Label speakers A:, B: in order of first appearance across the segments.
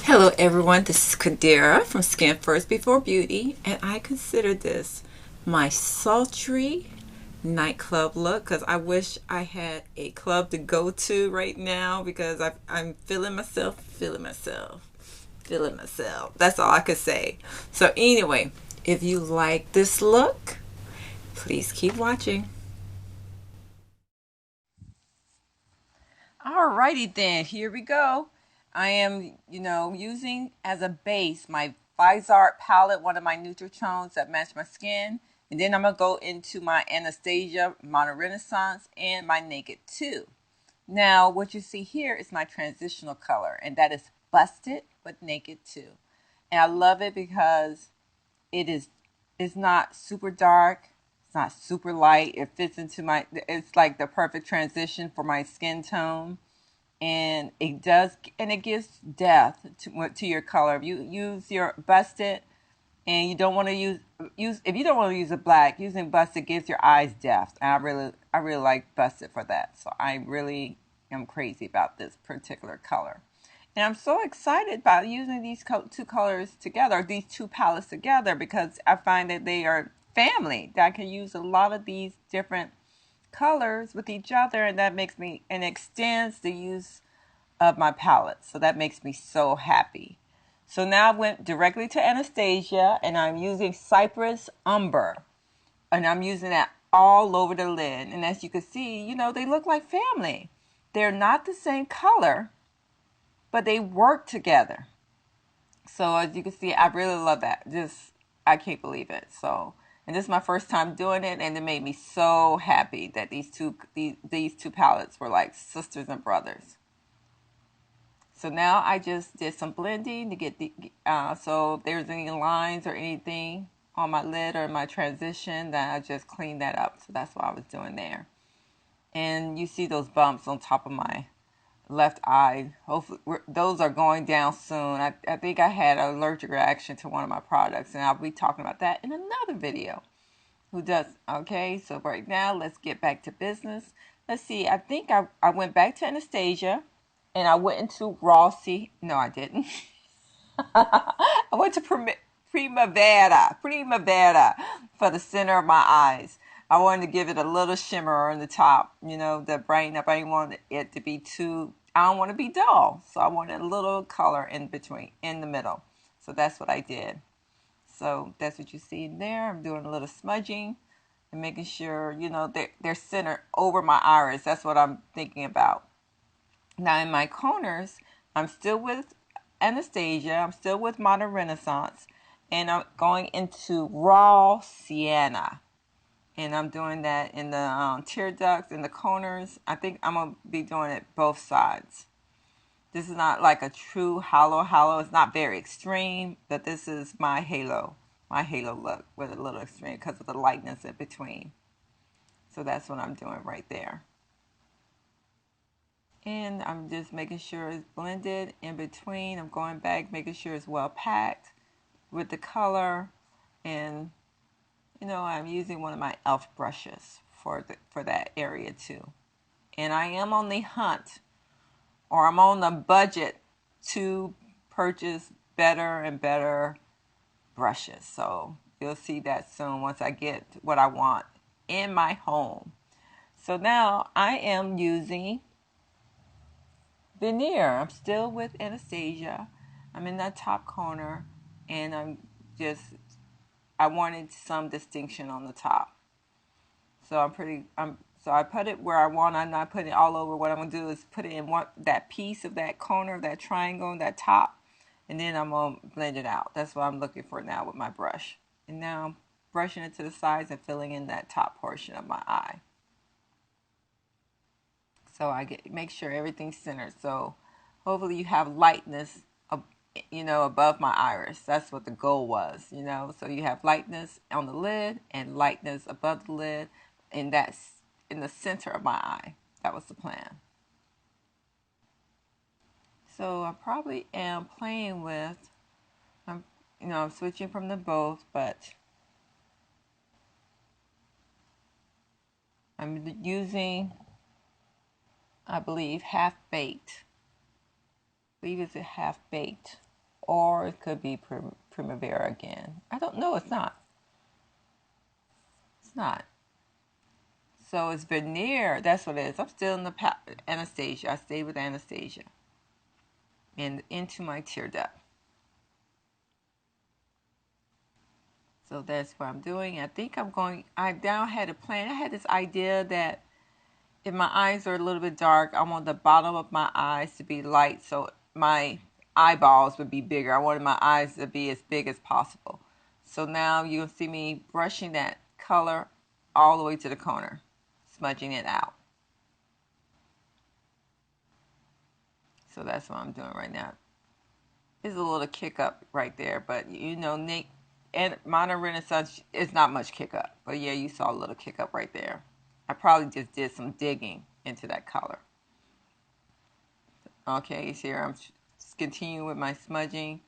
A: Hello, everyone. This is Kadira from Skin First Before Beauty, and I consider this my sultry nightclub look because I wish I had a club to go to right now because I'm feeling myself, feeling myself, feeling myself. That's all I could say. So, anyway, if you like this look, please keep watching. Alrighty then, here we go. I am, using as a base my Visart palette, one of my Neutrotones that match my skin. And then I'm going to go into my Anastasia Modern Renaissance and my Naked 2. Now, what you see here is my transitional color, and that is Busted but Naked 2. And I love it because it's not super dark, it's not super light. It fits into it's like the perfect transition for my skin tone, and it gives depth to your color. If you use your busted and you don't want to use if you don't want to use a black, using busted gives your eyes depth, and I really like busted for that. So I really am crazy about this particular color. And I'm so excited about using these two colors together, these two palettes together, because I find that they are family. That I can use a lot of these different colors with each other, and that makes me and extends the use of my palette. So that makes me so happy. So now I went directly to Anastasia, and I'm using Cypress Umber, and I'm using that all over the lid. And as you can see, they look like family. They're not the same color, but they work together. So as you can see, I really love that. I can't believe it. So, and this is my first time doing it, and it made me so happy that these two palettes were like sisters and brothers. So now I just did some blending to get so if there's any lines or anything on my lid or my transition, then I just cleaned that up. So that's what I was doing there. And you see those bumps on top of my left eye. Hopefully those are going down soon. I think I had an allergic reaction to one of my products, and I'll be talking about that in another video. Who does? Okay, so right now let's get back to business. Let's see. I think I went back to Anastasia, and I went into Rossi. No, I didn't. I went to Primavera for the center of my eyes. I wanted to give it a little shimmer on the top, to brighten up. I didn't want it to be I don't want to be dull. So I wanted a little color in between, in the middle. So that's what I did. So that's what you see in there. I'm doing a little smudging and making sure, they're centered over my iris. That's what I'm thinking about. Now in my corners, I'm still with Anastasia. I'm still with Modern Renaissance. And I'm going into Raw Sienna. And I'm doing that in the tear ducts, in the corners. I think I'm going to be doing it both sides. This is not like a true hollow. It's not very extreme, but this is my halo look with a little extreme because of the lightness in between. So that's what I'm doing right there. And I'm just making sure it's blended in between. I'm going back, making sure it's well packed with the color. And, I'm using one of my e.l.f. brushes for that area too. And I am on the hunt, or I'm on the budget to purchase better and better brushes. So you'll see that soon once I get what I want in my home. So now I am using veneer. I'm still with Anastasia. I'm in that top corner, and I wanted some distinction on the top. So so I put it where I want. I'm not putting it all over. What I'm gonna do is put it in that piece of that corner, that triangle, that top, and then I'm gonna blend it out. That's what I'm looking for now with my brush. And now I'm brushing it to the sides and filling in that top portion of my eye. So make sure everything's centered. So hopefully you have lightness, above my iris. That's what the goal was, So you have lightness on the lid and lightness above the lid, and that's in the center of my eye. That was the plan. So I probably am playing with, I'm switching from the both, but I'm using, I believe, half baked. I believe it's a half baked or it could be Primavera again. I don't know. It's not. It's not. So it's Veneer. That's what it is. I'm still in the Anastasia. I stayed with Anastasia. And into my tear duct. So that's what I'm doing. I think I'm going, I now had a plan. I had this idea that if my eyes are a little bit dark, I want the bottom of my eyes to be light so my eyeballs would be bigger. I wanted my eyes to be as big as possible. So now you'll see me brushing that color all the way to the corner, smudging it out. So that's what I'm doing right now. There's a little kick up right there, but you know, Nick and Modern Renaissance is not much kick up. But yeah, you saw a little kick up right there. I probably just did some digging into that color. Okay, so here I'm continuing with my smudging.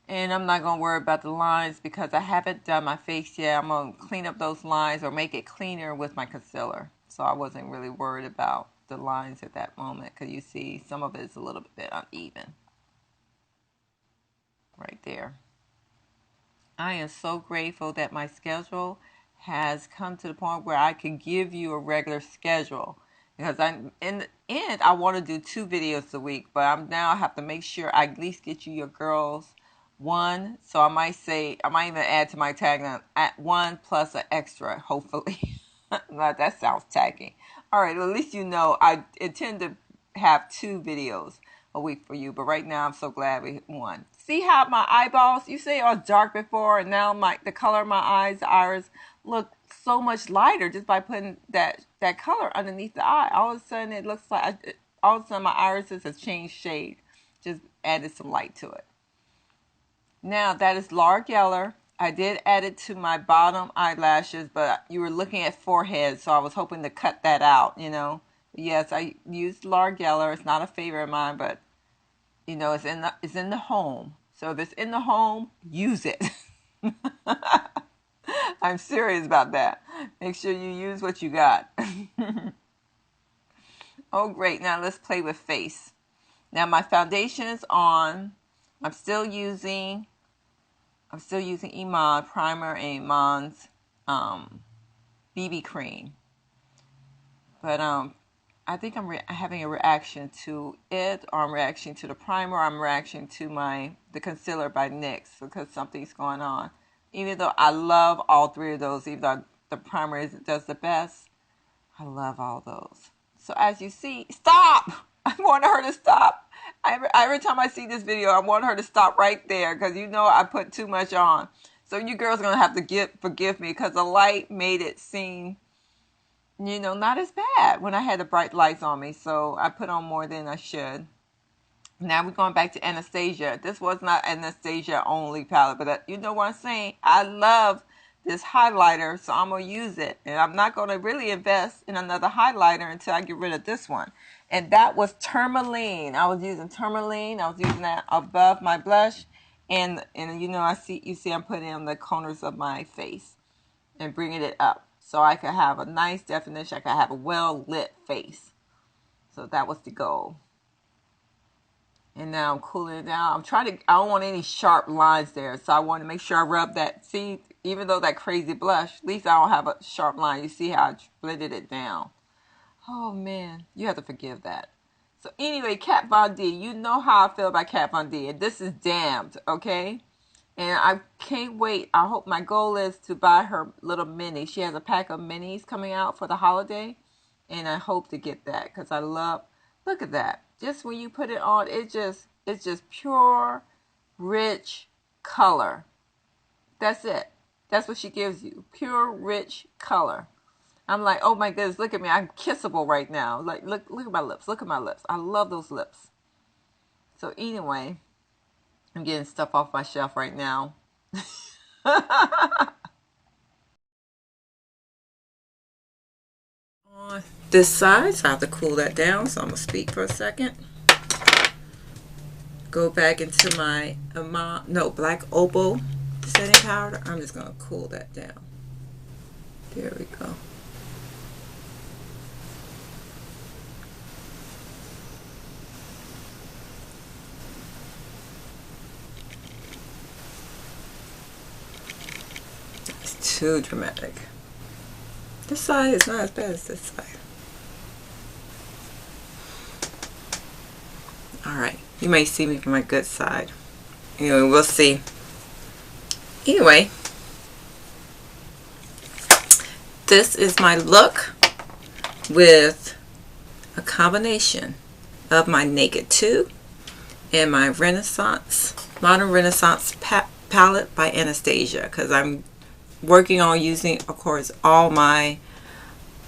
A: And I'm not going to worry about the lines because I haven't done my face yet. I'm going to clean up those lines or make it cleaner with my concealer. So I wasn't really worried about the lines at that moment because you see some of it is a little bit uneven. Right there. I am so grateful that my schedule has come to the point where I can give you a regular schedule because in the end I want to do 2 videos a week, but I have to make sure I at least get you your girls one. So I might even add to my tagline at 1 plus an extra, hopefully. That sounds tacky. All right, well, at least you know I intend to have 2 videos a week for you, but right now I'm so glad we won. See how my eyeballs, you say are dark before, and now the color of my eyes, the iris, look so much lighter just by putting that color underneath the eye. All of a sudden it looks like, all of a sudden my irises have changed shade. Just added some light to it. Now that is Laura Geller. I did add it to my bottom eyelashes, but you were looking at forehead, so I was hoping to cut that out, you know. Yes, I used Laura Geller. It's not a favorite of mine, but you know, it's in the home. So if it's in the home, use it. I'm serious about that. Make sure you use what you got. Oh, great. Now let's play with face. Now my foundation is on. I'm still using Iman primer and Iman's BB cream. But I think I'm having a reaction to it, or I'm reacting to the primer, or I'm reacting to the concealer by NYX because something's going on. Even though I love all 3 of those, even though the primer does the best, I love all those. So as you see, stop! I want her to stop. Every time I see this video, I want her to stop right there because you know I put too much on. So you girls are going to have to forgive me because the light made it seem, you know, not as bad when I had the bright lights on me. So I put on more than I should. Now we're going back to Anastasia. This was not Anastasia only palette, but you know what I'm saying? I love this highlighter, so I'm going to use it. And I'm not going to really invest in another highlighter until I get rid of this one. And that was Tourmaline. I was using Tourmaline. I was using that above my blush. And you know, you see I'm putting it on the corners of my face and bringing it up. So I could have a nice definition. I could have a well-lit face. So that was the goal. And now I'm cooling it down. I don't want any sharp lines there. So I want to make sure I rub that. See, even though that crazy blush, at least I don't have a sharp line. You see how I blended it down. Oh, man. You have to forgive that. So anyway, Kat Von D. You know how I feel about Kat Von D. And this is Damned, okay? And I can't wait. I hope my goal is to buy her little mini. She has a pack of minis coming out for the holiday. And I hope to get that because I love, look at that. Just when you put it on, it's just pure, rich color. That's it. That's what she gives you. Pure, rich color. I'm like, oh my goodness, look at me. I'm kissable right now. Like, look at my lips. Look at my lips. I love those lips. So anyway, I'm getting stuff off my shelf right now. On this side, so I have to cool that down. So I'm going to speak for a second. Go back into my Black Opal setting powder. I'm just going to cool that down. There we go. too dramatic. This side is not as bad as this side. Alright, you may see me from my good side. Anyway, we'll see. Anyway, this is my look with a combination of my Naked 2 and my Modern Renaissance palette by Anastasia, because I'm working on using, of course, all my,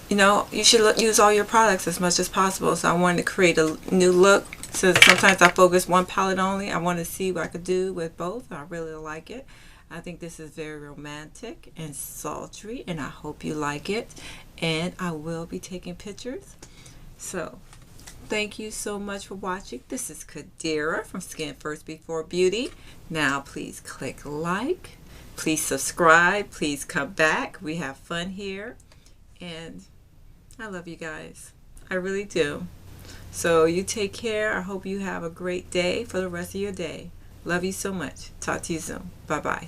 A: you should use all your products as much as possible. So I wanted to create a new look. Since sometimes I focus one palette only, I want to see what I could do with both. I really like it. I think this is very romantic and sultry, and I hope you like it. And I will be taking pictures. So thank you so much for watching. This is Kadira from Skin First Before Beauty. Now please click like, please subscribe, please come back. We have fun here, and I love you guys. I really do. So you take care. I hope you have a great day for the rest of your day. Love you so much. Talk to you soon. Bye-bye.